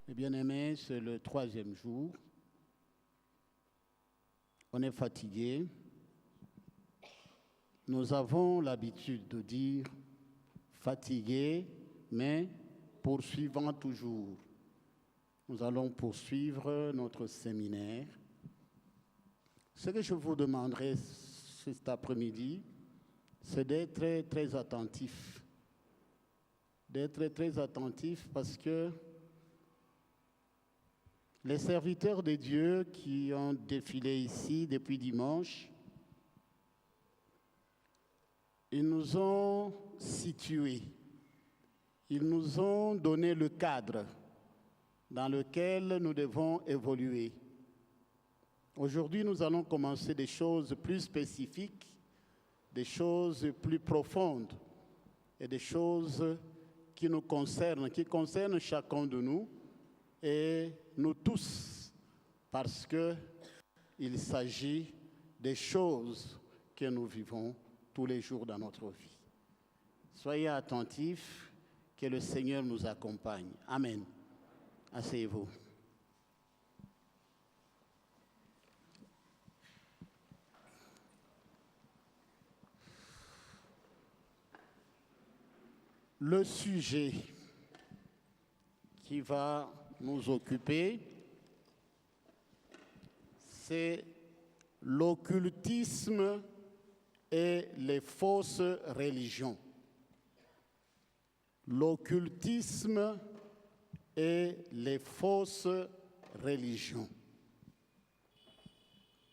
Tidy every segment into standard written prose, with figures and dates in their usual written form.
Mes bien-aimés, c'est le 3e jour. On est fatigué. Nous avons l'habitude de dire fatigué, mais poursuivant toujours. Nous allons poursuivre notre séminaire. Ce que je vous demanderai cet après-midi, c'est d'être très attentif. D'être très attentif parce que les serviteurs de Dieu qui ont défilé ici depuis dimanche, ils nous ont situés, ils nous ont donné le cadre dans lequel nous devons évoluer. Aujourd'hui, nous allons commencer des choses plus spécifiques, des choses plus profondes et des choses qui nous concernent, qui concernent chacun de nous et nous tous, parce qu'il s'agit des choses que nous vivons tous les jours dans notre vie. Soyez attentifs, que le Seigneur nous accompagne. Amen. Asseyez-vous. Le sujet qui va nous occuper, c'est l'occultisme et les fausses religions. L'occultisme et les fausses religions.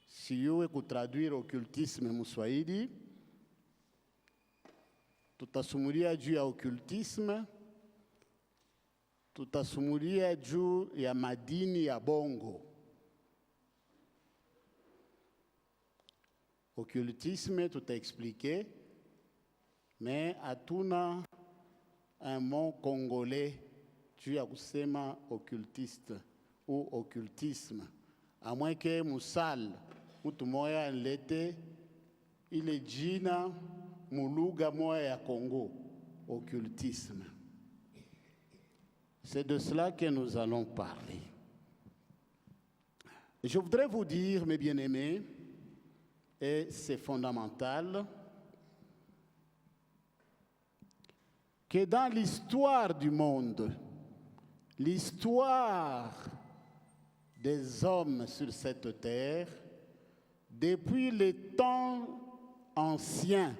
Si vous voulez traduire occultisme en Swahili, tutasumulia juu ya occultisme, tutasumulia juu ya madini ya bongo. Occultisme, tout a expliqué, mais hatuna un mot congolais juu ya kusema occultiste ou occultisme. À moins que musal, mtu moya anlete ile jina muluga moya ya Congo, occultisme. C'est de cela que nous allons parler. Je voudrais vous dire, mes bien-aimés, et c'est fondamental, que dans l'histoire du monde, l'histoire des hommes sur cette terre, depuis les temps anciens,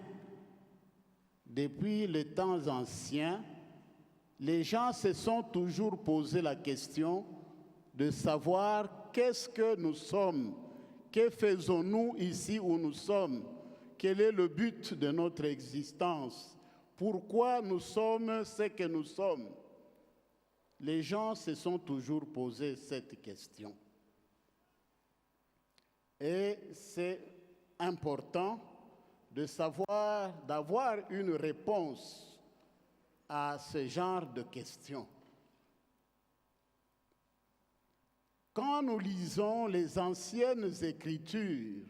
les gens se sont toujours posé la question de savoir qu'est-ce que nous sommes, que faisons-nous ici où nous sommes, quel est le but de notre existence, pourquoi nous sommes ce que nous sommes. Les gens se sont toujours posé cette question. Et c'est important de savoir, d'avoir une réponse à ce genre de questions. Quand nous lisons les anciennes écritures,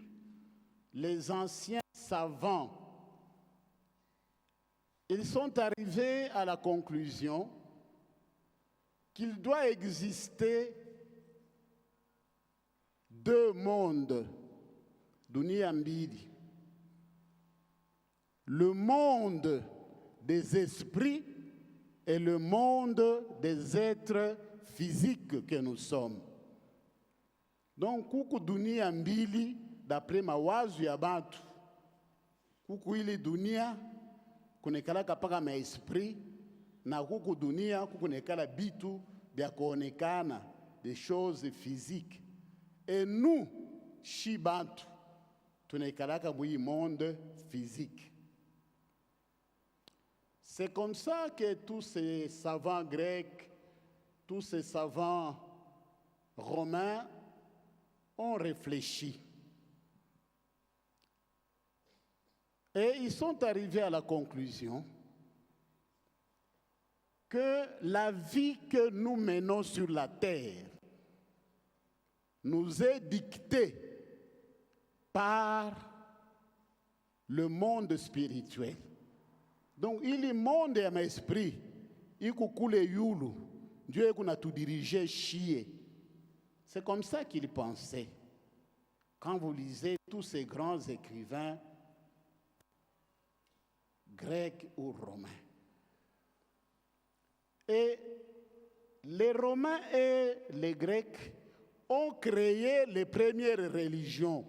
les anciens savants, ils sont arrivés à la conclusion qu'il doit exister deux mondes, dunia mbili. Le monde des esprits et le monde des êtres physiques que nous sommes. Donc, kuku dunia mbili, d'après mawazo ya batu, kuku ili dunia, kunekala kapaka ma esprit, na kuku dunia, kukunekala bitu, bia kuonekana, des choses physiques. Et nous, shi bantu, tunekalaka bui monde physique. C'est comme ça que tous ces savants grecs, tous ces savants romains ont réfléchi. Et ils sont arrivés à la conclusion que la vie que nous menons sur la terre nous est dictée par le monde spirituel. Donc, il est monde et esprit, il kukule yulu, Dieu qu'on a tout dirigé, chier. C'est comme ça qu'il pensait. Quand vous lisez tous ces grands écrivains, grecs ou romains. Et les Romains et les Grecs ont créé les premières religions.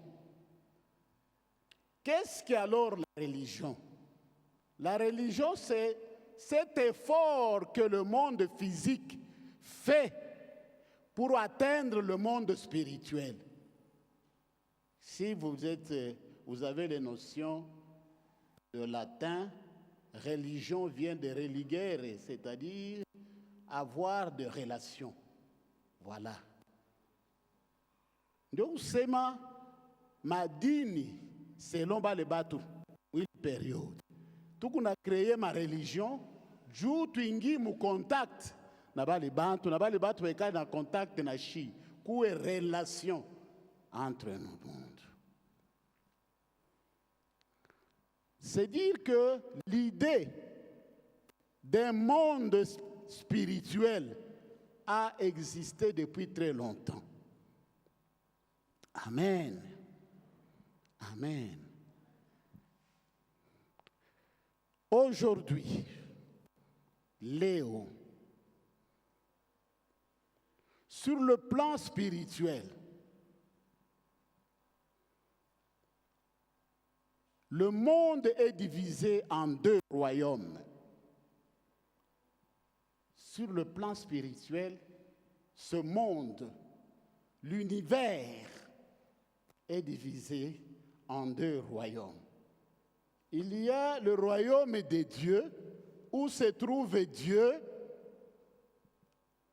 Qu'est-ce qu'est alors la religion? La religion, c'est cet effort que le monde physique fait pour atteindre le monde spirituel. Si vous avez les notions de latin, religion vient de religere, c'est-à-dire avoir des relations. Voilà. Donc, c'est ma dini, selon le bateau, une période. Tout qu'on a créé ma religion, jou twingi mu contact, n'a pas les bateaux, dans contact na chi, où est relation entre nous. C'est dire que l'idée d'un monde spirituel a existé depuis très longtemps. Amen. Amen. Aujourd'hui, Léo, sur le plan spirituel, le monde est divisé en deux royaumes. Sur le plan spirituel, ce monde, l'univers, est divisé en deux royaumes. Il y a le royaume de Dieu, où se trouve Dieu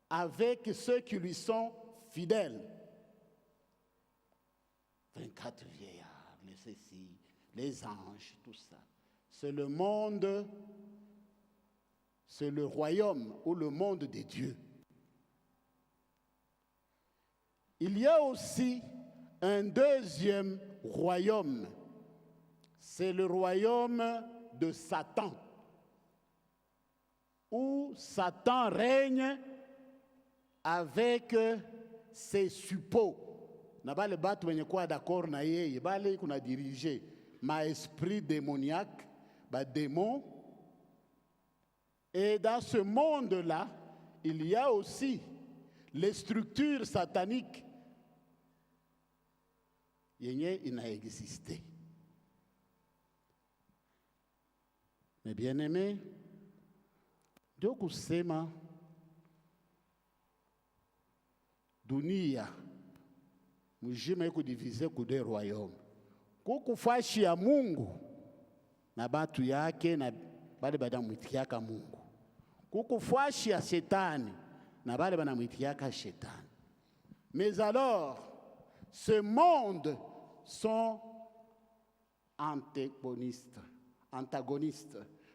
avec ceux qui lui sont fidèles. 24 vieillards, les ceci, les anges, tout ça. C'est le monde, c'est le royaume ou le monde de Dieu. Il y a aussi un deuxième royaume. C'est le royaume de Satan, où Satan règne avec ses suppôts. N'a pas le battre quoi d'accord na yé, ba le qu'on a dirigé ma esprit démoniaque, ba démon. Et dans ce monde-là, il y a aussi les structures sataniques. Il a existé. Mais bien aimé, Dieu kusema dunia mujima iko divise kude royaume. Kukufashi ya Mungu na batu yake na bale banamwitiaka Mungu. Kukufashi ya Shetani na bale banamwitiaka Shetani. Mais alors, ce monde sont antagonistes.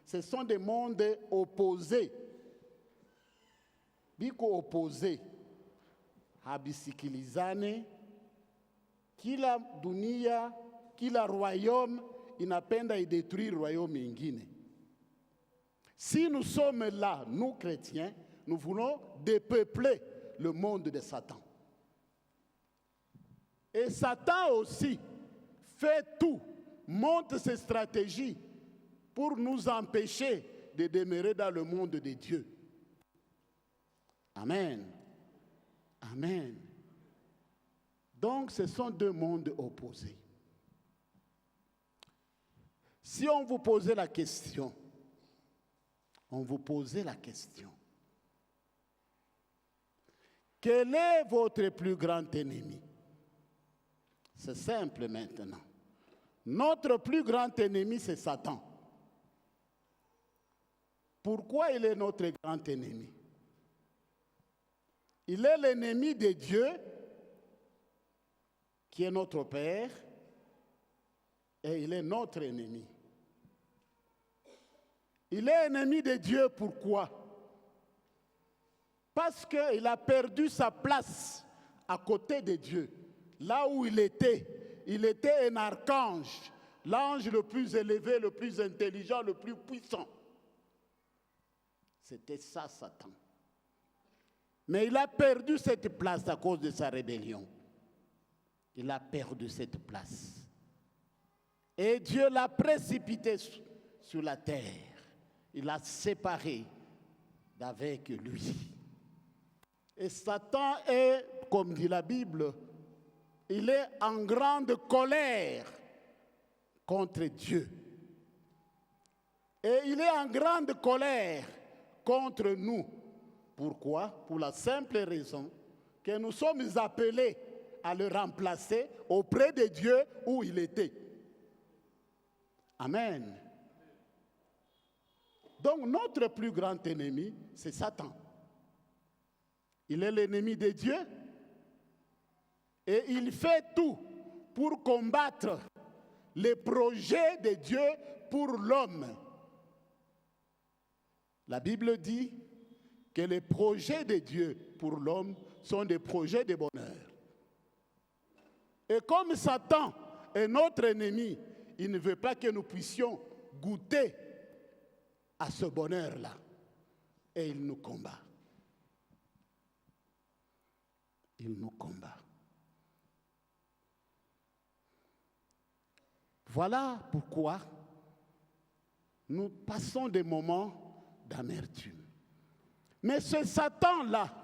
Ce sont des mondes opposés. Biko opposés. Habisikilizane. Kila dunia, kila royaume, inapenda y détruire royaume ingine. Si nous sommes là, nous chrétiens, nous voulons dépeupler le monde de Satan. Et Satan aussi fait tout, monte ses stratégies pour nous empêcher de demeurer dans le monde de Dieu. Amen. Amen. Donc, ce sont deux mondes opposés. Si on vous posait la question, quel est votre plus grand ennemi? C'est simple maintenant. Notre plus grand ennemi, c'est Satan. Pourquoi il est notre grand ennemi? Il est l'ennemi de Dieu, qui est notre Père, et il est notre ennemi. Il est ennemi de Dieu, pourquoi? Parce qu'il a perdu sa place à côté de Dieu. Là où il était un archange, l'ange le plus élevé, le plus intelligent, le plus puissant. C'était ça, Satan. Mais il a perdu cette place à cause de sa rébellion. Il a perdu cette place. Et Dieu l'a précipité sur la terre. Il l'a séparé d'avec lui. Et Satan est, comme dit la Bible, il est en grande colère contre Dieu. Et il est en grande colère contre nous. Pourquoi? Pour la simple raison que nous sommes appelés à le remplacer auprès de Dieu où il était. Amen. Donc notre plus grand ennemi, c'est Satan. Il est l'ennemi de Dieu et il fait tout pour combattre les projets de Dieu pour l'homme. La Bible dit que les projets de Dieu pour l'homme sont des projets de bonheur. Et comme Satan est notre ennemi, il ne veut pas que nous puissions goûter à ce bonheur-là. Et il nous combat. Il nous combat. Voilà pourquoi nous passons des moments d'amertume. Mais ce Satan-là,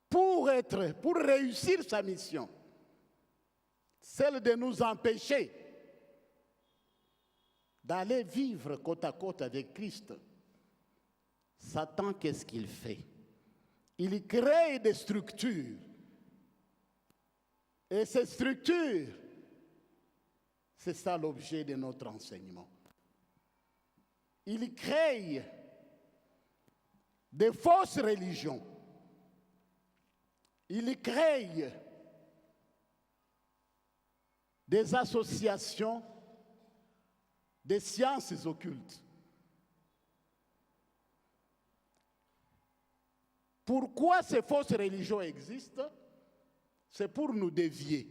pour réussir sa mission, celle de nous empêcher d'aller vivre côte à côte avec Christ, Satan, qu'est-ce qu'il fait? Il crée des structures. Et ces structures, c'est ça l'objet de notre enseignement. Il crée des fausses religions. Il crée des associations des sciences occultes. Pourquoi ces fausses religions existent? C'est pour nous dévier.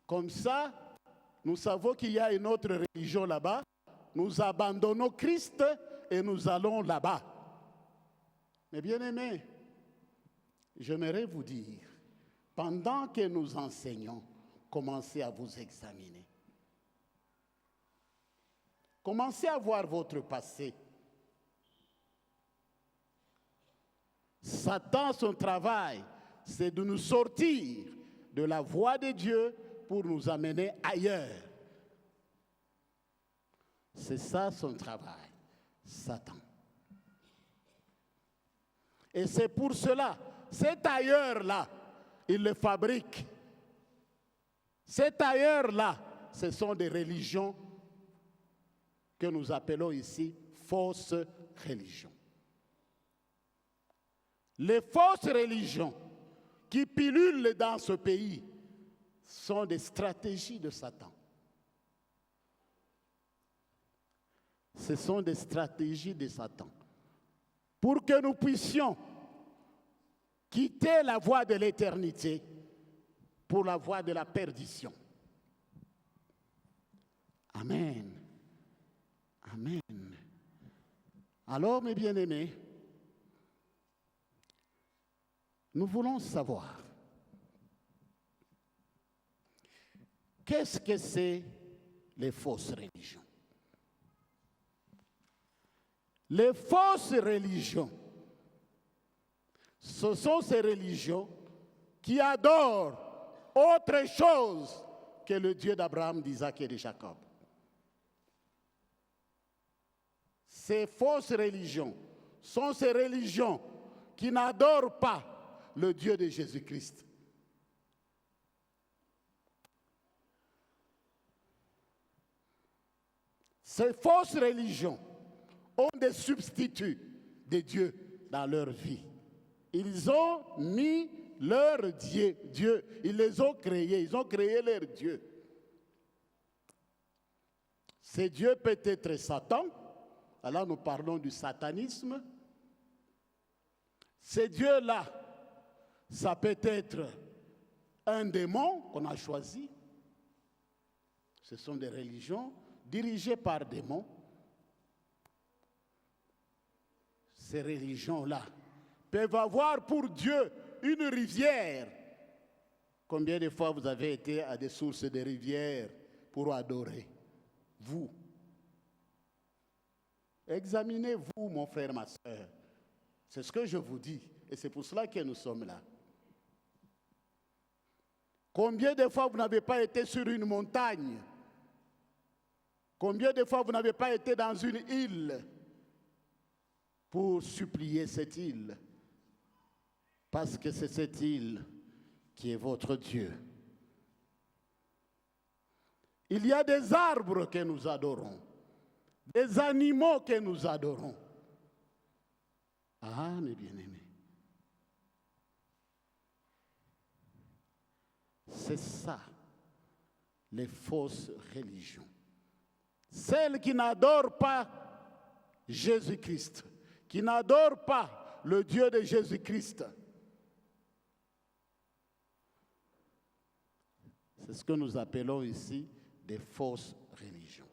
Comme ça, nous savons qu'il y a une autre religion là-bas. Nous abandonnons Christ et nous allons là-bas. Mais bien aimés, j'aimerais vous dire, pendant que nous enseignons, commencez à vous examiner. Commencez à voir votre passé. Satan, son travail, c'est de nous sortir de la voie de Dieu pour nous amener ailleurs. C'est ça son travail, Satan. Et c'est pour cela, cet ailleurs-là, il le fabrique. Cet ailleurs-là, ce sont des religions que nous appelons ici fausses religions. Les fausses religions qui pilulent dans ce pays sont des stratégies de Satan. Ce sont des stratégies de Satan. Pour que nous puissions quitter la voie de l'éternité pour la voie de la perdition. Amen. Amen. Alors, mes bien-aimés, nous voulons savoir qu'est-ce que c'est les fausses religions. Les fausses religions, ce sont ces religions qui adorent autre chose que le Dieu d'Abraham, d'Isaac et de Jacob. Ces fausses religions sont ces religions qui n'adorent pas le Dieu de Jésus-Christ. Ces fausses religions ont des substituts de Dieu dans leur vie. Ils ont mis leur Dieu, ils les ont créés, ils ont créé leur Dieu. Ce Dieu peut être Satan, alors nous parlons du satanisme. Ce Dieu-là, ça peut être un démon qu'on a choisi. Ce sont des religions dirigées par démons. ces religions-là peuvent avoir pour Dieu une rivière. Combien de fois vous avez été à des sources de rivières pour adorer? Vous. Examinez-vous, mon frère, ma soeur. C'est ce que je vous dis. Et c'est pour cela que nous sommes là. Combien de fois vous n'avez pas été sur une montagne? Combien de fois vous n'avez pas été dans une île pour supplier cette île? Parce que c'est cette île qui est votre Dieu. Il y a des arbres que nous adorons, des animaux que nous adorons. Ah, mes bien-aimés, c'est ça, les fausses religions. Celles qui n'adorent pas Jésus-Christ, qui n'adorent pas le Dieu de Jésus-Christ. C'est ce que nous appelons ici des fausses religions.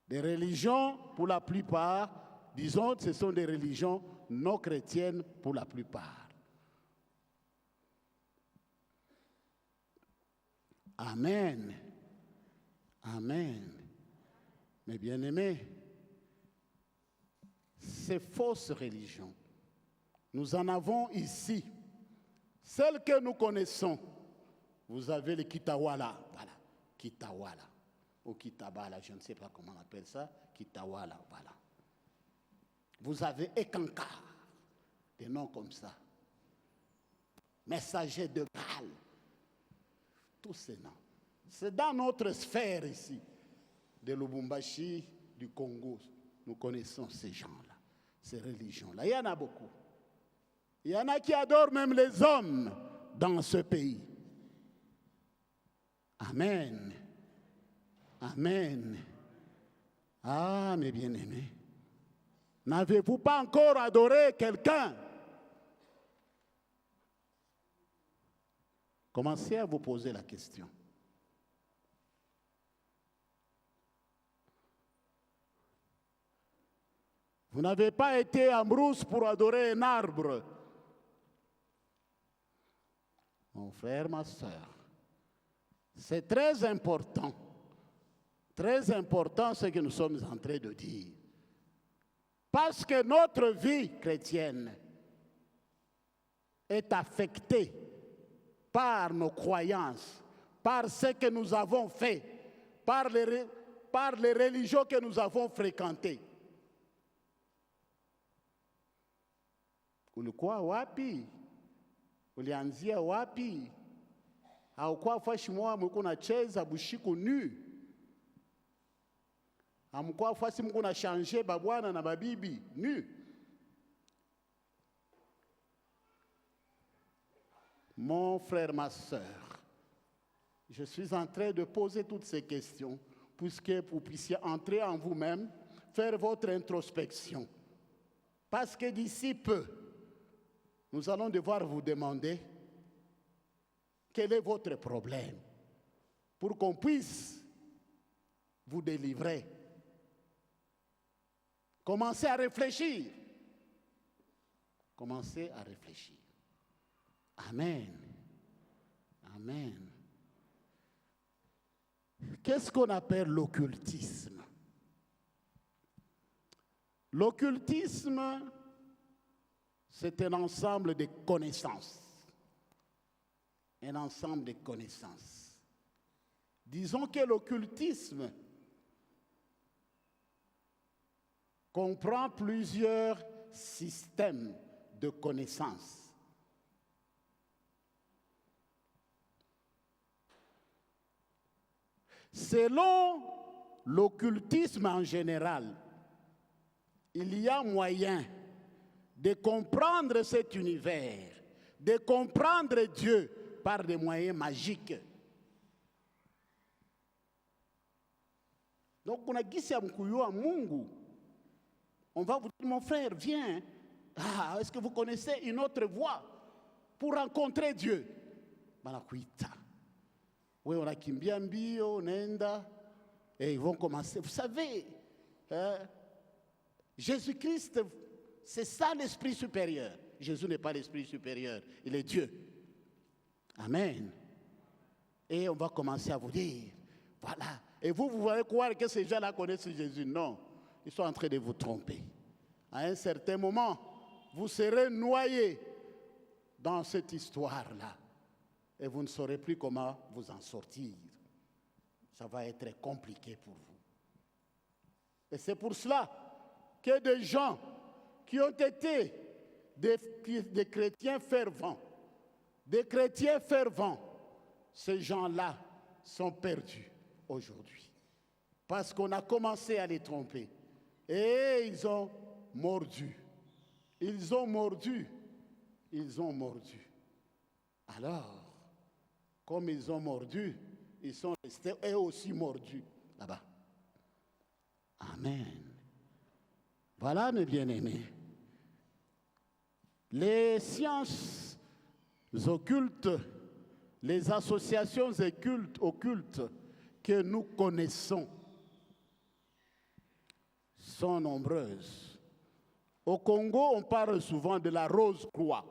Des religions, pour la plupart, disons, ce sont des religions non chrétiennes pour la plupart. Amen. Amen. Mes bien-aimés, ces fausses religions, nous en avons ici. Celles que nous connaissons, vous avez le Kitawala, voilà, Kitawala, ou Kitabala, je ne sais pas comment on appelle ça, Kitawala, voilà. Vous avez Ekanka, des noms comme ça. Messager de Baal, tous ces noms. C'est dans notre sphère ici, de Lubumbashi, du Congo. Nous connaissons ces gens-là, ces religions-là. Il y en a beaucoup. Il y en a qui adorent même les hommes dans ce pays. Amen. Amen. Ah, mes bien-aimés, n'avez-vous pas encore adoré quelqu'un? Commencez à vous poser la question. Vous n'avez pas été en brousse pour adorer un arbre. Mon frère, ma soeur, c'est très important ce que nous sommes en train de dire. Parce que notre vie chrétienne est affectée par nos croyances, par ce que nous avons fait, par les religions que nous avons fréquentées. Ulikuwa wapi? Ulianzia wapi? Haukuwa fashi mwa mko nacheza bushiku nu. Hamkuwa fasi mko na changer babwana na babibi nu. Mon frère, ma sœur, je suis en train de poser toutes ces questions pour que vous puissiez entrer en vous-même, faire votre introspection. Parce que d'ici peu, nous allons devoir vous demander quel est votre problème pour qu'on puisse vous délivrer. Commencez à réfléchir. Commencez à réfléchir. Amen. Amen. Qu'est-ce qu'on appelle l'occultisme? L'occultisme, c'est un ensemble de connaissances. Un ensemble de connaissances. Disons que l'occultisme comprend plusieurs systèmes de connaissances. Selon l'occultisme en général, il y a moyen de comprendre cet univers, de comprendre Dieu par des moyens magiques. Donc, on a gisi ya mkuyua Mungu. On va vous dire, mon frère, viens. Ah, est-ce que vous connaissez une autre voie pour rencontrer Dieu? Banakuita. Oui, on a kimbia mbio, nenda, et ils vont commencer. Vous savez, Jésus-Christ, c'est ça l'esprit supérieur. Jésus n'est pas l'esprit supérieur, il est Dieu. Amen. Et on va commencer à vous dire, voilà. Et vous allez croire que ces gens-là connaissent Jésus. Non, ils sont en train de vous tromper. À un certain moment, vous serez noyés dans cette histoire-là. Et vous ne saurez plus comment vous en sortir. Ça va être compliqué pour vous. Et c'est pour cela que des gens qui ont été des chrétiens fervents, ces gens-là sont perdus aujourd'hui. Parce qu'on a commencé à les tromper. Et ils ont mordu. Alors, comme ils ont mordu, ils sont restés eux aussi mordus là-bas. Amen. Voilà, mes bien-aimés. Les sciences occultes, les associations occultes que nous connaissons sont nombreuses. Au Congo, on parle souvent de la Rose-Croix,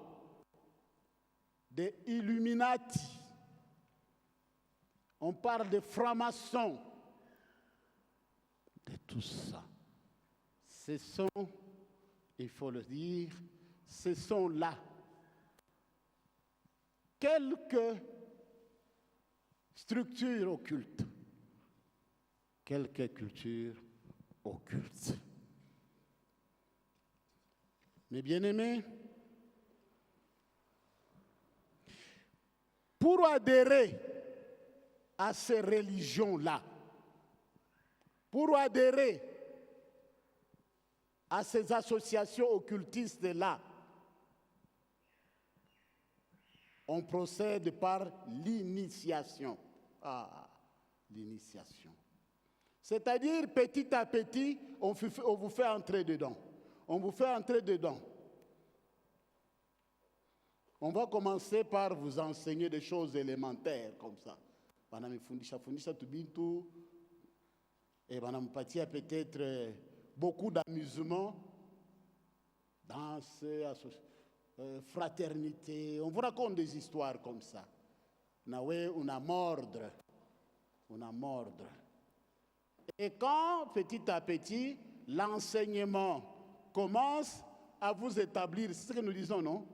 des Illuminati. On parle de francs-maçons, de tout ça. Ce sont, il faut le dire, ce sont là quelques structures occultes, quelques cultures occultes. Mes bien-aimés, pour adhérer à ces religions-là, pour adhérer à ces associations occultistes-là, on procède par l'initiation. Ah, l'initiation. C'est-à-dire, petit à petit, on vous fait entrer dedans. On vous fait entrer dedans. On va commencer par vous enseigner des choses élémentaires comme ça. Et peut-être beaucoup d'amusement, danse, fraternité. On vous raconte des histoires comme ça. On a mordre. Et quand, petit à petit, l'enseignement commence à vous établir, c'est ce que nous disons, non?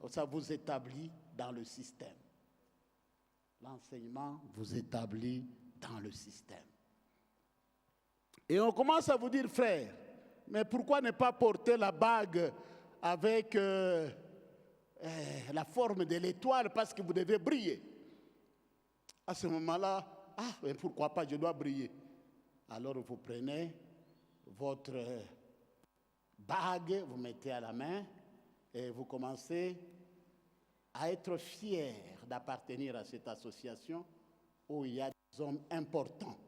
Ça vous établit dans le système. L'enseignement vous établit dans le système. Et on commence à vous dire, frère, mais pourquoi ne pas porter la bague avec la forme de l'étoile parce que vous devez briller? À ce moment-là, mais pourquoi pas, je dois briller. Alors vous prenez votre bague, vous mettez à la main et vous commencez à être fier d'appartenir à cette association où il y a des hommes importants.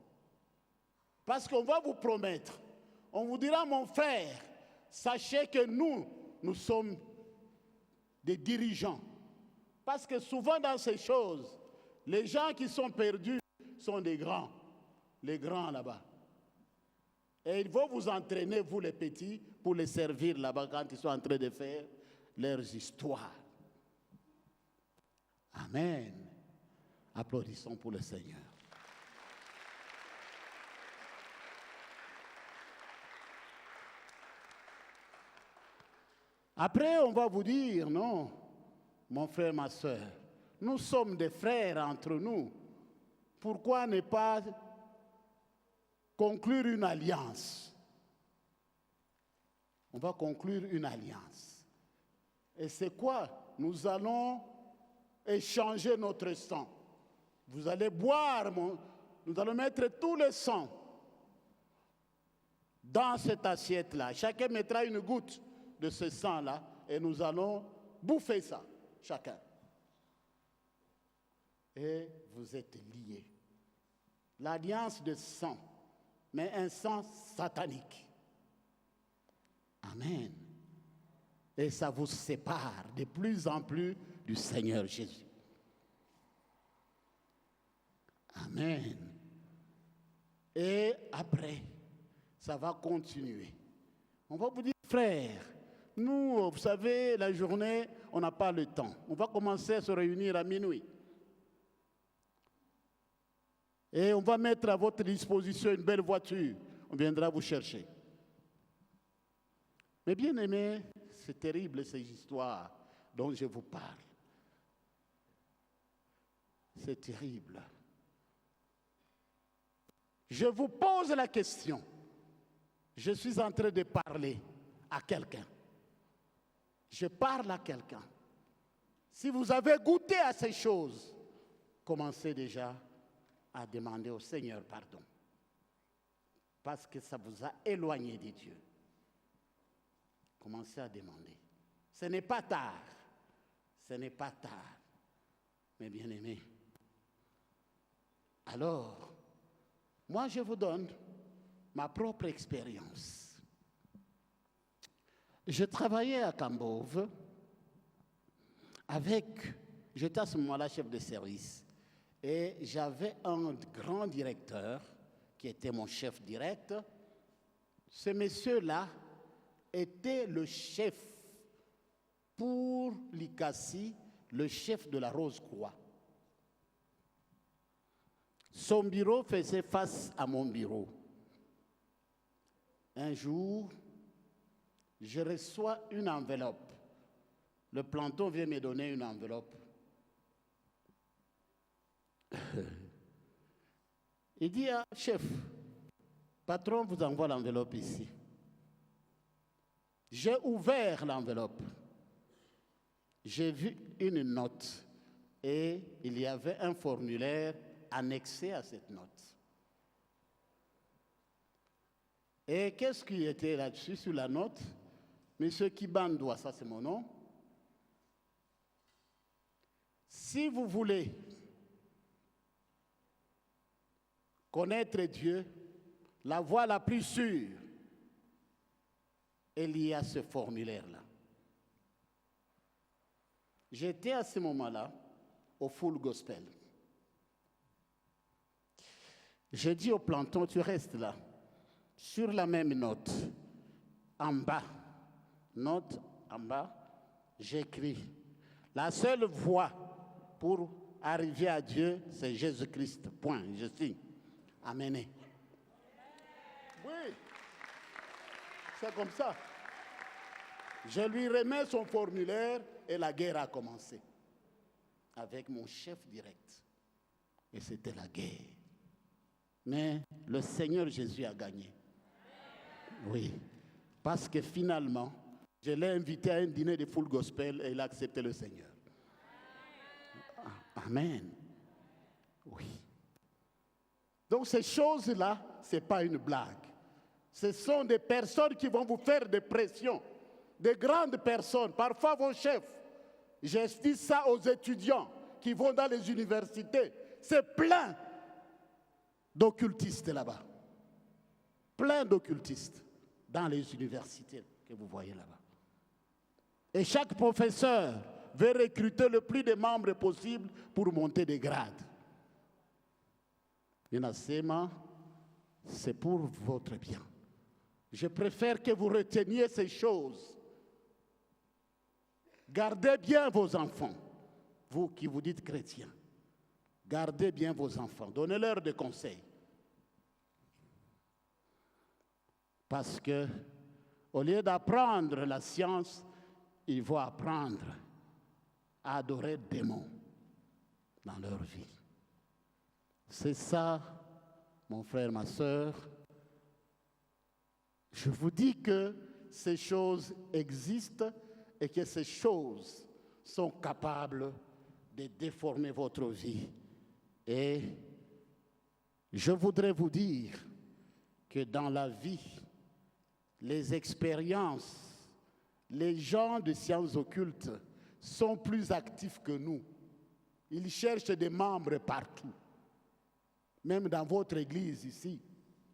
Parce qu'on va vous promettre, on vous dira, mon frère, sachez que nous sommes des dirigeants. Parce que souvent dans ces choses, les gens qui sont perdus sont des grands, les grands là-bas. Et ils vont vous entraîner, vous les petits, pour les servir là-bas quand ils sont en train de faire leurs histoires. Amen. Applaudissons pour le Seigneur. Après, on va vous dire, non, mon frère, ma soeur, nous sommes des frères entre nous. Pourquoi ne pas conclure une alliance? On va conclure une alliance. Et c'est quoi? Nous allons échanger notre sang. Vous allez boire, nous allons mettre tout le sang dans cette assiette-là. Chacun mettra une goutte de ce sang-là et nous allons bouffer ça, chacun. Et vous êtes liés. L'alliance de sang, mais un sang satanique. Amen. Et ça vous sépare de plus en plus du Seigneur Jésus. Amen. Et après, ça va continuer. On va vous dire, frère, nous, vous savez, la journée, on n'a pas le temps. On va commencer à se réunir à minuit. Et on va mettre à votre disposition une belle voiture. On viendra vous chercher. Mais bien aimés, c'est terrible ces histoires dont je vous parle. C'est terrible. Je vous pose la question. Je suis en train de parler à quelqu'un. Je parle à quelqu'un. Si vous avez goûté à ces choses, commencez déjà à demander au Seigneur pardon. Parce que ça vous a éloigné de Dieu. Commencez à demander. Ce n'est pas tard. Ce n'est pas tard. Mais bien aimé. Alors, moi je vous donne ma propre expérience. Je travaillais à Cambove j'étais à ce moment-là chef de service, et j'avais un grand directeur qui était mon chef direct. Ce monsieur-là était le chef pour l'ICASI, le chef de la Rose-Croix. Son bureau faisait face à mon bureau. Un jour, je reçois une enveloppe. Le planton vient me donner une enveloppe. Il dit, ah, chef, patron vous envoie l'enveloppe ici. J'ai ouvert l'enveloppe. J'ai vu une note et il y avait un formulaire annexé à cette note. Et qu'est-ce qui était là-dessus sur la note? Monsieur Kibandoua, ça c'est mon nom. Si vous voulez connaître Dieu, la voie la plus sûre, il y a ce formulaire-là. J'étais à ce moment-là au Full Gospel. J'ai dit au planton, tu restes là, sur la même note, en bas, note en bas, j'écris, la seule voie pour arriver à Dieu, c'est Jésus-Christ, point, je signe, amenez. Oui, c'est comme ça. Je lui remets son formulaire et la guerre a commencé avec mon chef direct. Et c'était la guerre. Mais le Seigneur Jésus a gagné. Oui, parce que finalement, je l'ai invité à un dîner de Full Gospel et il a accepté le Seigneur. Amen. Oui. Donc ces choses-là, ce n'est pas une blague. Ce sont des personnes qui vont vous faire des pressions. Des grandes personnes, parfois vos chefs. J'explique ça aux étudiants qui vont dans les universités. C'est plein d'occultistes là-bas. Plein d'occultistes dans les universités que vous voyez là-bas. Et chaque professeur veut recruter le plus de membres possible pour monter des grades. Minasema, c'est pour votre bien. Je préfère que vous reteniez ces choses. Gardez bien vos enfants, vous qui vous dites chrétiens. Gardez bien vos enfants, donnez-leur des conseils. Parce que, au lieu d'apprendre la science, ils vont apprendre à adorer des démons dans leur vie. C'est ça, mon frère, ma soeur. Je vous dis que ces choses existent et que ces choses sont capables de déformer votre vie. Et je voudrais vous dire que dans la vie, les expériences, les gens de sciences occultes sont plus actifs que nous. Ils cherchent des membres partout. Même dans votre église ici,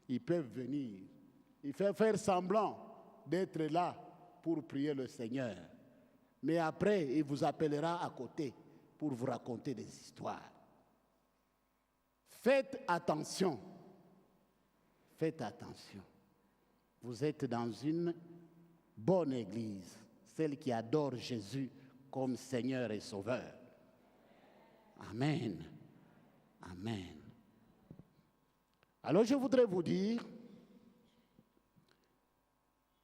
ils peuvent venir. Ils peuvent faire semblant d'être là pour prier le Seigneur. Mais après, il vous appellera à côté pour vous raconter des histoires. Faites attention. Faites attention. Vous êtes dans une bonne Église, celle qui adore Jésus comme Seigneur et Sauveur. Amen. Amen. Alors je voudrais vous dire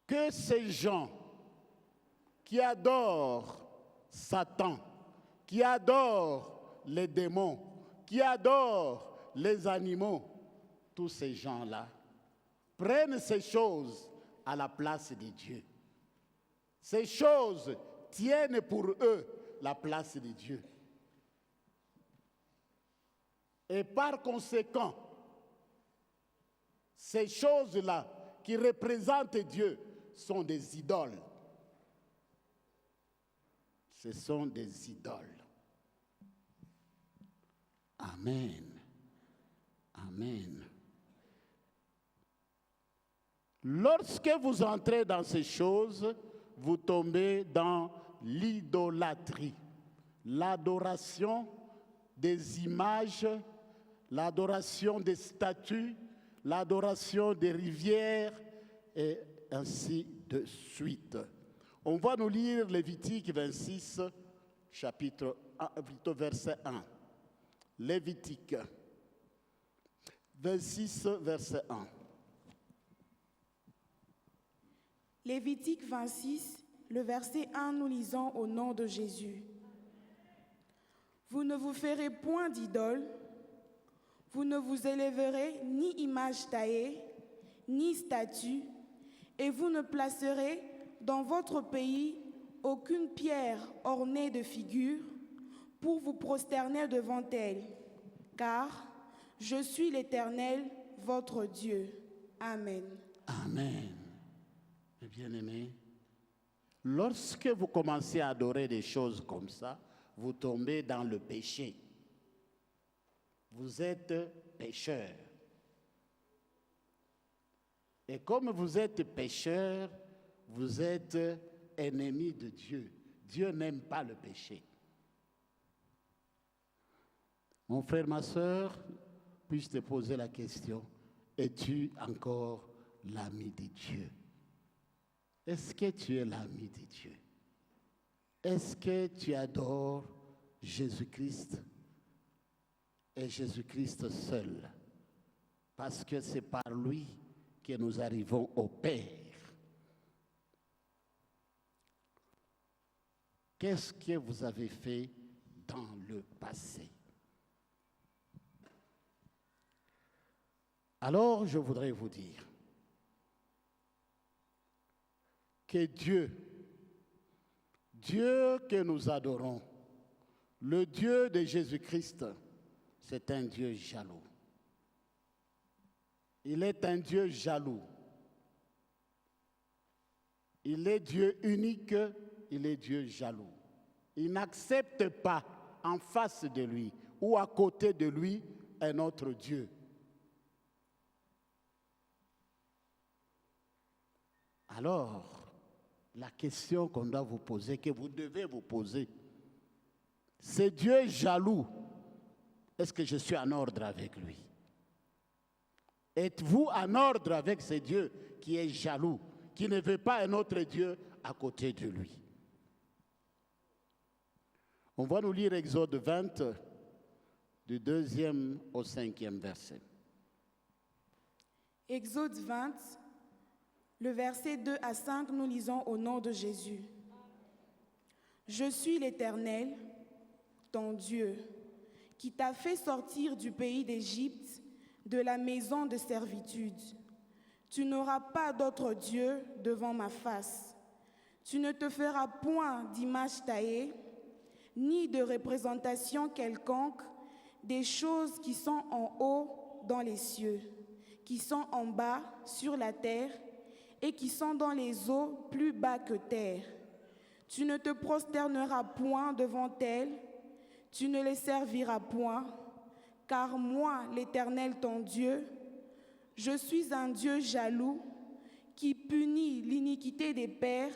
que ces gens qui adorent Satan, qui adorent les démons, qui adorent les animaux, tous ces gens-là prennent ces choses à la place de Dieu. Ces choses tiennent pour eux la place de Dieu. Et par conséquent, ces choses-là qui représentent Dieu sont des idoles. Ce sont des idoles. Amen. Amen. Lorsque vous entrez dans ces choses, vous tombez dans l'idolâtrie, l'adoration des images, l'adoration des statues, l'adoration des rivières et ainsi de suite. On va nous lire Lévitique 26, chapitre 1, plutôt verset 1. Lévitique 26, verset 1. Lévitique 26, le verset 1, nous lisons au nom de Jésus. Vous ne vous ferez point d'idole, vous ne vous élèverez ni image taillée, ni statue, et vous ne placerez dans votre pays aucune pierre ornée de figures pour vous prosterner devant elle, car je suis l'Éternel, votre Dieu. Amen. Amen. Mes bien-aimés, lorsque vous commencez à adorer des choses comme ça, vous tombez dans le péché. Vous êtes pécheur. Et comme vous êtes pécheur, vous êtes ennemi de Dieu. Dieu n'aime pas le péché. Mon frère, ma soeur, puis-je te poser la question, es-tu encore l'ami de Dieu? Est-ce que tu es l'ami de Dieu? Est-ce que tu adores Jésus-Christ et Jésus-Christ seul? Parce que c'est par lui que nous arrivons au Père. Qu'est-ce que vous avez fait dans le passé? Alors, je voudrais vous dire que Dieu que nous adorons, le Dieu de Jésus-Christ, c'est un Dieu jaloux. Il est un Dieu jaloux. Il est Dieu unique, il est Dieu jaloux. Il n'accepte pas en face de lui ou à côté de lui un autre Dieu. Alors, la question qu'on doit vous poser, que vous devez vous poser, c'est Dieu jaloux. Est-ce que je suis en ordre avec lui? Êtes-vous en ordre avec ce Dieu qui est jaloux, qui ne veut pas un autre Dieu à côté de lui? On va nous lire Exode 20, du 2e au 5e verset. Exode 20, le verset 2 à 5, nous lisons au nom de Jésus. Je suis l'Éternel, ton Dieu, qui t'a fait sortir du pays d'Égypte, de la maison de servitude. Tu n'auras pas d'autre Dieu devant ma face. Tu ne te feras point d'image taillée, ni de représentation quelconque des choses qui sont en haut dans les cieux, qui sont en bas sur la terre et qui sont dans les eaux plus bas que terre. Tu ne te prosterneras point devant elles, tu ne les serviras point, car moi, l'Éternel ton Dieu, je suis un Dieu jaloux qui punit l'iniquité des pères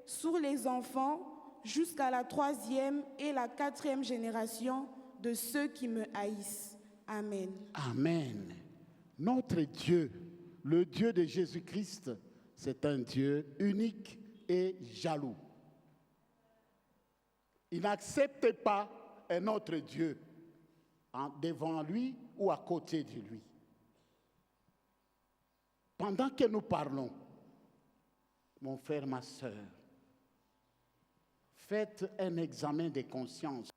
sur les enfants jusqu'à la 3e et la 4e génération de ceux qui me haïssent. Amen. Amen. Notre Dieu, le Dieu de Jésus-Christ, c'est un Dieu unique et jaloux. Il n'accepte pas un autre Dieu devant lui ou à côté de lui. Pendant que nous parlons, mon frère, ma sœur, faites un examen de conscience.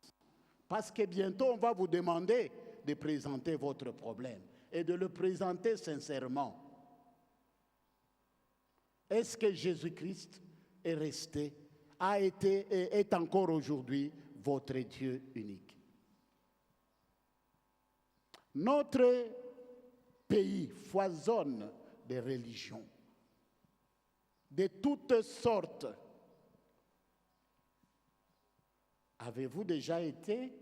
Parce que bientôt, on va vous demander de présenter votre problème et de le présenter sincèrement. Est-ce que Jésus-Christ est resté, a été et est encore aujourd'hui votre Dieu unique? Notre pays foisonne de religions, de toutes sortes. Avez-vous déjà été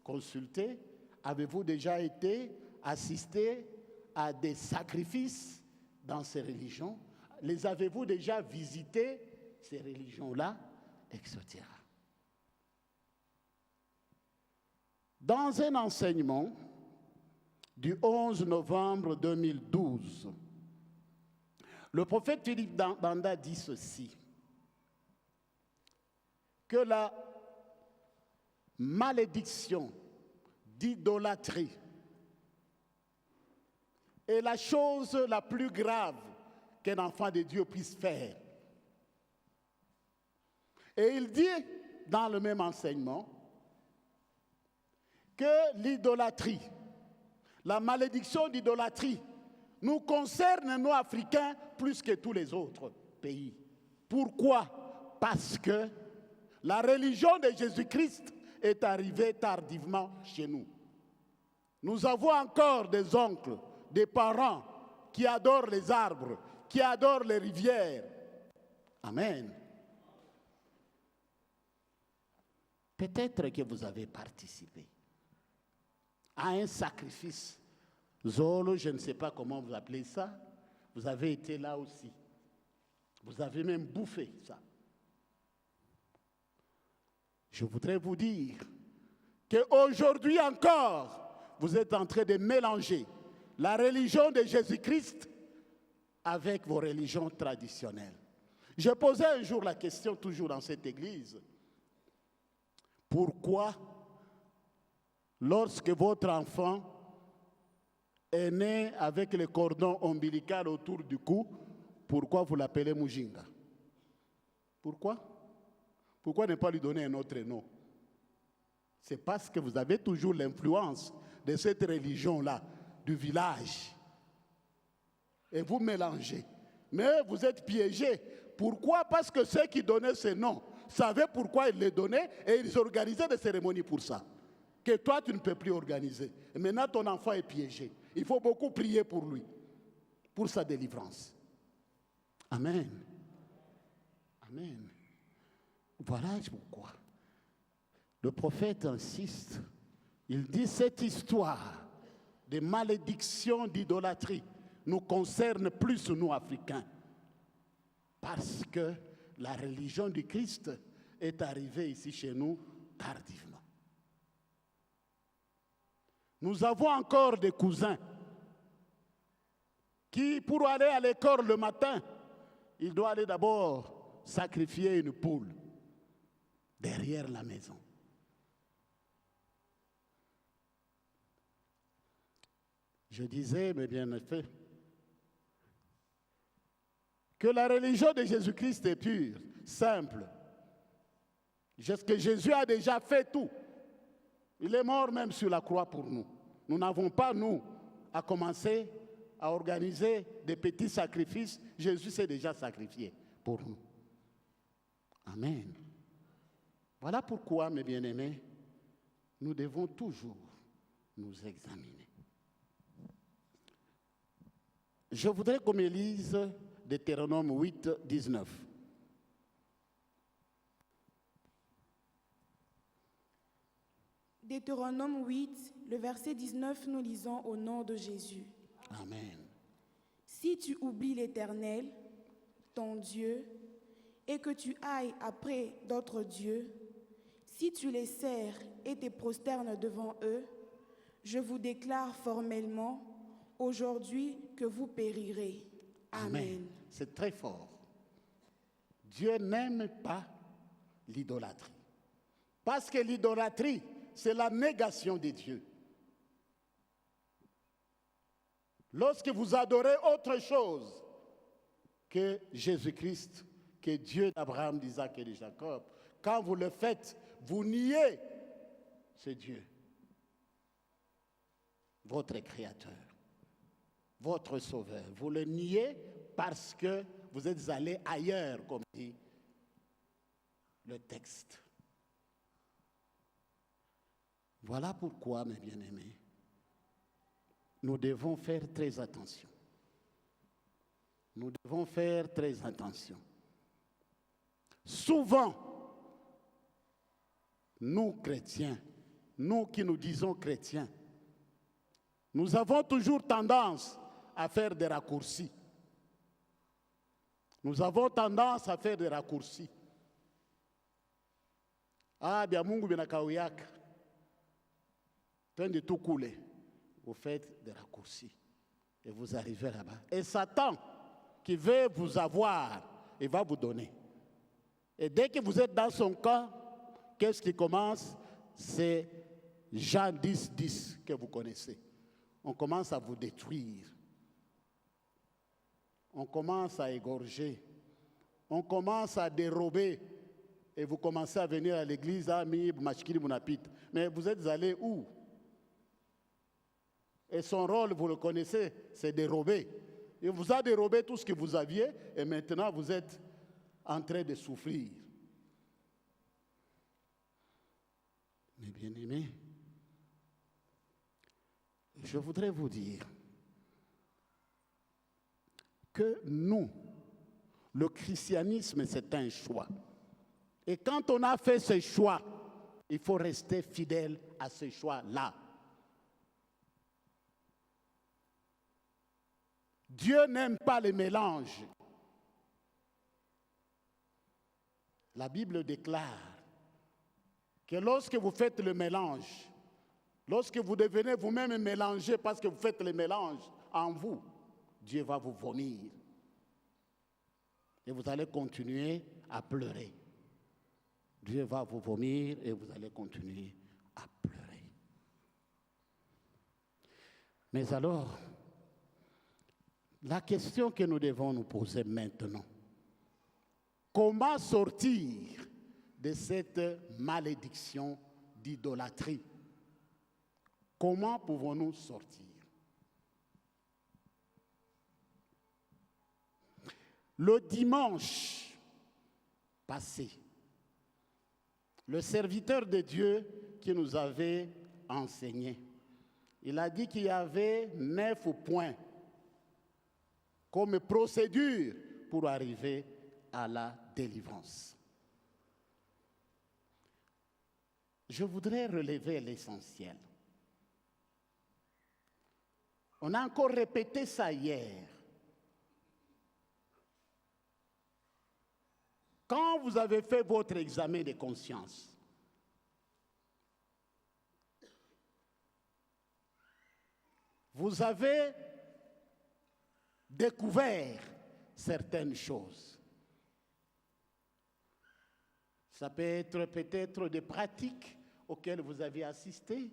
consulté? Avez-vous déjà été assisté à des sacrifices dans ces religions? Les avez-vous déjà visités, ces religions-là, etc. Dans un enseignement du 11 novembre 2012, le prophète Philippe Banda dit ceci, que la malédiction d'idolâtrie est la chose la plus grave qu'un enfant de Dieu puisse faire. Et il dit dans le même enseignement que l'idolâtrie, la malédiction d'idolâtrie, nous concerne, nous, Africains, plus que tous les autres pays. Pourquoi? Parce que la religion de Jésus-Christ est arrivée tardivement chez nous. Nous avons encore des oncles, des parents qui adorent les arbres, qui adorent les rivières. Amen. Peut-être que vous avez participé à un sacrifice. Zolo, je ne sais pas comment vous appelez ça. Vous avez été là aussi. Vous avez même bouffé ça. Je voudrais vous dire qu'aujourd'hui encore, vous êtes en train de mélanger la religion de Jésus-Christ avec vos religions traditionnelles. Je posais un jour la question, toujours dans cette église, pourquoi, lorsque votre enfant est né avec le cordon ombilical autour du cou, pourquoi vous l'appelez Mujinga? Pourquoi? Pourquoi ne pas lui donner un autre nom? C'est parce que vous avez toujours l'influence de cette religion-là, du village. Et vous mélangez. Mais vous êtes piégés. Pourquoi? Parce que ceux qui donnaient ces noms savaient pourquoi ils les donnaient et ils organisaient des cérémonies pour ça. Que toi, tu ne peux plus organiser. Et maintenant, ton enfant est piégé. Il faut beaucoup prier pour lui, pour sa délivrance. Amen. Amen. Voilà pourquoi le prophète insiste. Il dit cette histoire de malédiction, d'idolâtrie nous concerne plus nous Africains. Parce que la religion du Christ est arrivée ici chez nous tardivement. Nous avons encore des cousins qui, pour aller à l'école le matin, il doit aller d'abord sacrifier une poule derrière la maison. Je disais, mes bien-aimés, que la religion de Jésus-Christ est pure, simple. Parce que Jésus a déjà fait tout. Il est mort même sur la croix pour nous. Nous n'avons pas, nous, à commencer à organiser des petits sacrifices. Jésus s'est déjà sacrifié pour nous. Amen. Voilà pourquoi, mes bien-aimés, nous devons toujours nous examiner. Je voudrais qu'on me lise Deutéronome 8, 19. Deutéronome 8, le verset 19, nous lisons au nom de Jésus. Amen. Si tu oublies l'Éternel, ton Dieu, et que tu ailles après d'autres dieux, si tu les sers et te prosternes devant eux, je vous déclare formellement aujourd'hui que vous périrez. Amen. C'est très fort. Dieu n'aime pas l'idolâtrie. Parce que l'idolâtrie, c'est la négation de Dieu. Lorsque vous adorez autre chose que Jésus-Christ, que Dieu d'Abraham, d'Isaac et de Jacob, quand vous le faites, vous niez ce Dieu, votre Créateur, votre Sauveur. Vous le niez parce que vous êtes allé ailleurs, comme dit le texte. Voilà pourquoi, mes bien-aimés, nous devons faire très attention. Nous devons faire très attention. Souvent, nous chrétiens, nous qui nous disons chrétiens, nous avons toujours tendance à faire des raccourcis. Nous avons tendance à faire des raccourcis. Ah, bien Mungu bien kauyaka. Train de tout couler. Vous faites des raccourcis et vous arrivez là-bas. Et Satan, qui veut vous avoir, il va vous donner. Et dès que vous êtes dans son camp, qu'est-ce qui commence? C'est Jean 10, 10 que vous connaissez. On commence à vous détruire. On commence à égorger. On commence à dérober. Et vous commencez à venir à l'église, mais vous êtes allé où? Et son rôle, vous le connaissez, c'est dérober. Il vous a dérobé tout ce que vous aviez et maintenant vous êtes en train de souffrir. Mes bien-aimés, je voudrais vous dire que nous, le christianisme, c'est un choix. Et quand on a fait ce choix, il faut rester fidèle à ce choix-là. Dieu n'aime pas les mélanges. La Bible déclare que lorsque vous faites le mélange, lorsque vous devenez vous-même mélangé parce que vous faites le mélange en vous, Dieu va vous vomir. Et vous allez continuer à pleurer. Dieu va vous vomir et vous allez continuer à pleurer. Mais alors, la question que nous devons nous poser maintenant, comment sortir de cette malédiction d'idolâtrie? Comment pouvons-nous sortir? Le dimanche passé, le serviteur de Dieu qui nous avait enseigné, il a dit qu'il y avait 9 points comme procédure pour arriver à la délivrance. Je voudrais relever l'essentiel. On a encore répété ça hier. Quand vous avez fait votre examen de conscience, vous avez découvert certaines choses. Ça peut être peut-être des pratiques auxquelles vous avez assisté.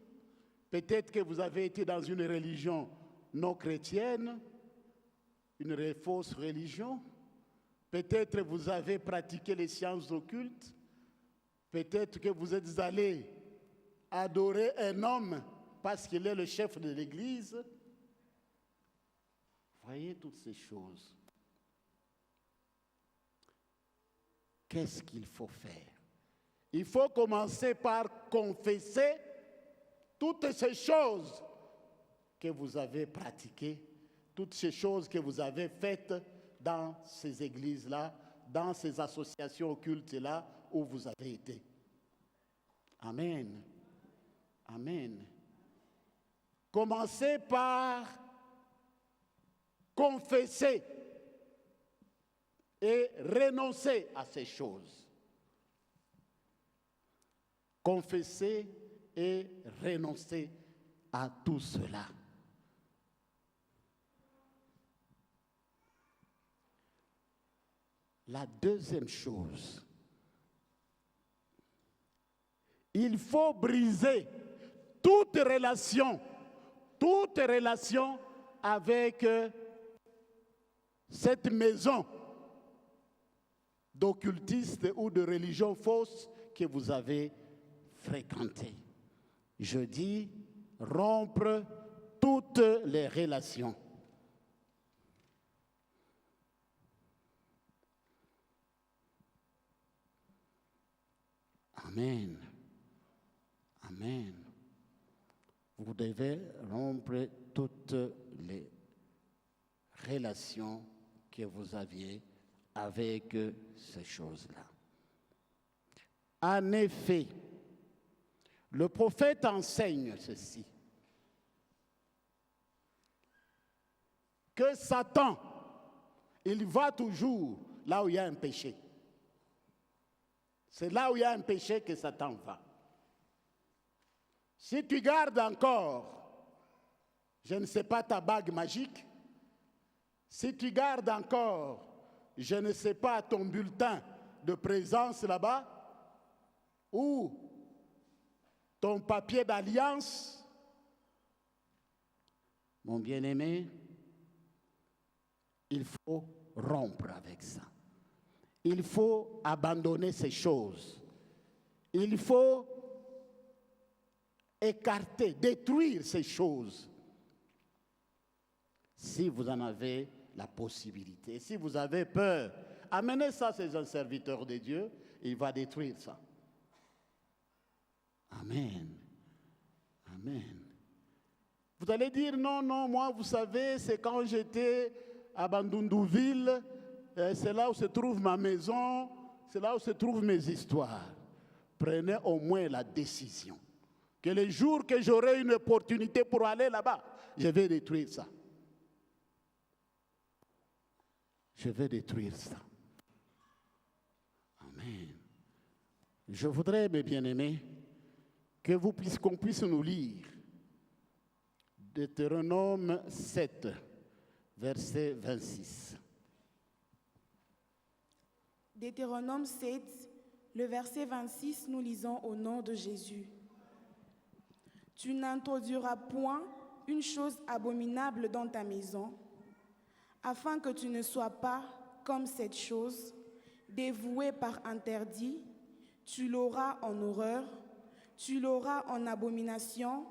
Peut-être que vous avez été dans une religion non chrétienne, une fausse religion. Peut-être que vous avez pratiqué les sciences occultes. Peut-être que vous êtes allé adorer un homme parce qu'il est le chef de l'Église. Voyez toutes ces choses. Qu'est-ce qu'il faut faire? Il faut commencer par confesser toutes ces choses que vous avez pratiquées, toutes ces choses que vous avez faites dans ces églises-là, dans ces associations occultes-là où vous avez été. Amen. Amen. Commencez par confesser et renoncer à ces choses. Confesser et renoncer à tout cela. La deuxième chose, il faut briser toute relation avec cette maison d'occultistes ou de religion fausse que vous avez fréquentée. Je dis rompre toutes les relations. Amen. Amen. Vous devez rompre toutes les relations que vous aviez avec ces choses-là. En effet, le prophète enseigne ceci, que Satan, il va toujours là où il y a un péché. C'est là où il y a un péché que Satan va. Si tu gardes encore, je ne sais pas, ta bague magique, si tu gardes encore, je ne sais pas, ton bulletin de présence là-bas, ou ton papier d'alliance, mon bien-aimé, il faut rompre avec ça. Il faut abandonner ces choses. Il faut écarter, détruire ces choses. Si vous en avez la possibilité, si vous avez peur, amenez ça chez un serviteur de Dieu, il va détruire ça. Amen. Amen. Vous allez dire, non, moi, vous savez, c'est quand j'étais à Bandundouville, c'est là où se trouve ma maison, c'est là où se trouvent mes histoires. Prenez au moins la décision que le jour que j'aurai une opportunité pour aller là-bas, je vais détruire ça. Je vais détruire ça. Amen. Je voudrais, mes bien-aimés, qu'on puisse nous lire Deutéronome 7, verset 26. Deutéronome 7, le verset 26, nous lisons au nom de Jésus. Tu n'introduiras point une chose abominable dans ta maison, afin que tu ne sois pas comme cette chose, dévouée par interdit, tu l'auras en horreur, tu l'auras en abomination,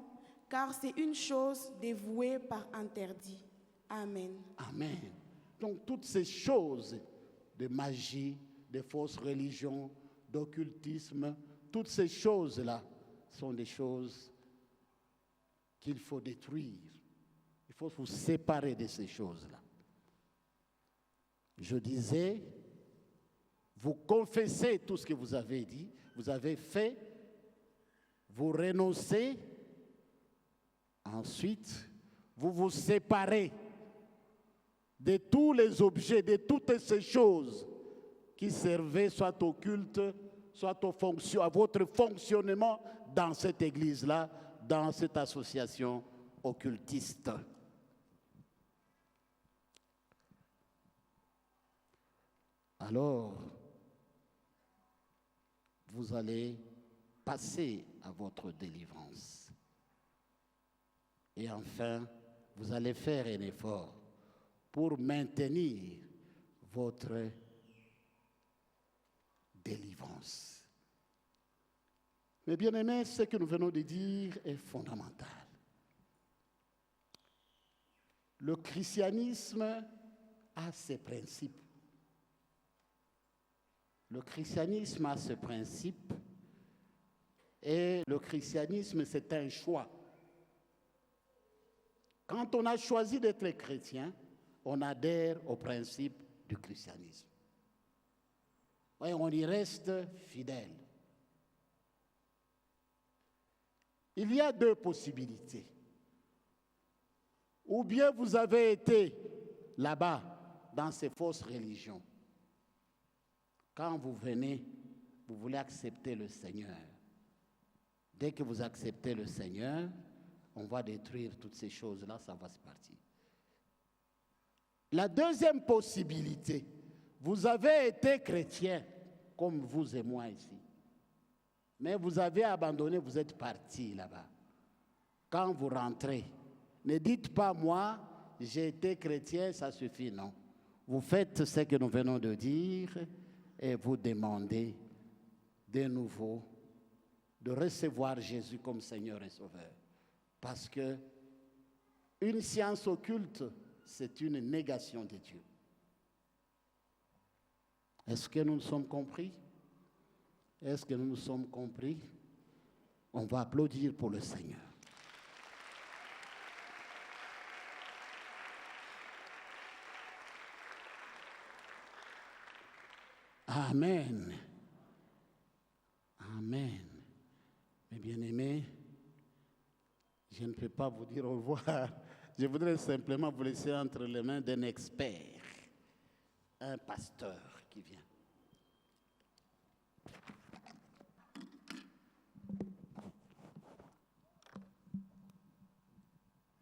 car c'est une chose dévouée par interdit. Amen. Amen. Donc toutes ces choses de magie, de fausses religions, d'occultisme, toutes ces choses-là sont des choses qu'il faut détruire. Il faut vous séparer de ces choses-là. Je disais, vous confessez tout ce que vous avez dit, vous avez fait, vous renoncez, ensuite, vous vous séparez de tous les objets, de toutes ces choses qui servaient soit au culte, soit à votre fonctionnement dans cette église-là, dans cette association occultiste. Alors, vous allez passer à votre délivrance. Et enfin, vous allez faire un effort pour maintenir votre délivrance. Mais bien aimés, ce que nous venons de dire est fondamental. Le christianisme a ses principes. Le christianisme a ce principe et le christianisme, c'est un choix. Quand on a choisi d'être chrétien, on adhère au principe du christianisme. Et on y reste fidèle. Il y a deux possibilités. Ou bien vous avez été là-bas, dans ces fausses religions. Quand vous venez, vous voulez accepter le Seigneur. Dès que vous acceptez le Seigneur, on va détruire toutes ces choses-là, ça va se partir. La deuxième possibilité, Vous avez été chrétien, comme vous et moi ici. Mais vous avez abandonné, vous êtes partis là-bas. Quand vous rentrez, ne dites pas moi, j'ai été chrétien, ça suffit, non. Vous faites ce que nous venons de dire et vous demandez de nouveau de recevoir Jésus comme Seigneur et Sauveur. Parce que une science occulte, c'est une négation de Dieu. Est-ce que nous nous sommes compris? Est-ce que nous nous sommes compris? On va applaudir pour le Seigneur. Amen. Amen. Mes bien-aimés, je ne peux pas vous dire au revoir. Je voudrais simplement vous laisser entre les mains d'un expert, un pasteur qui vient.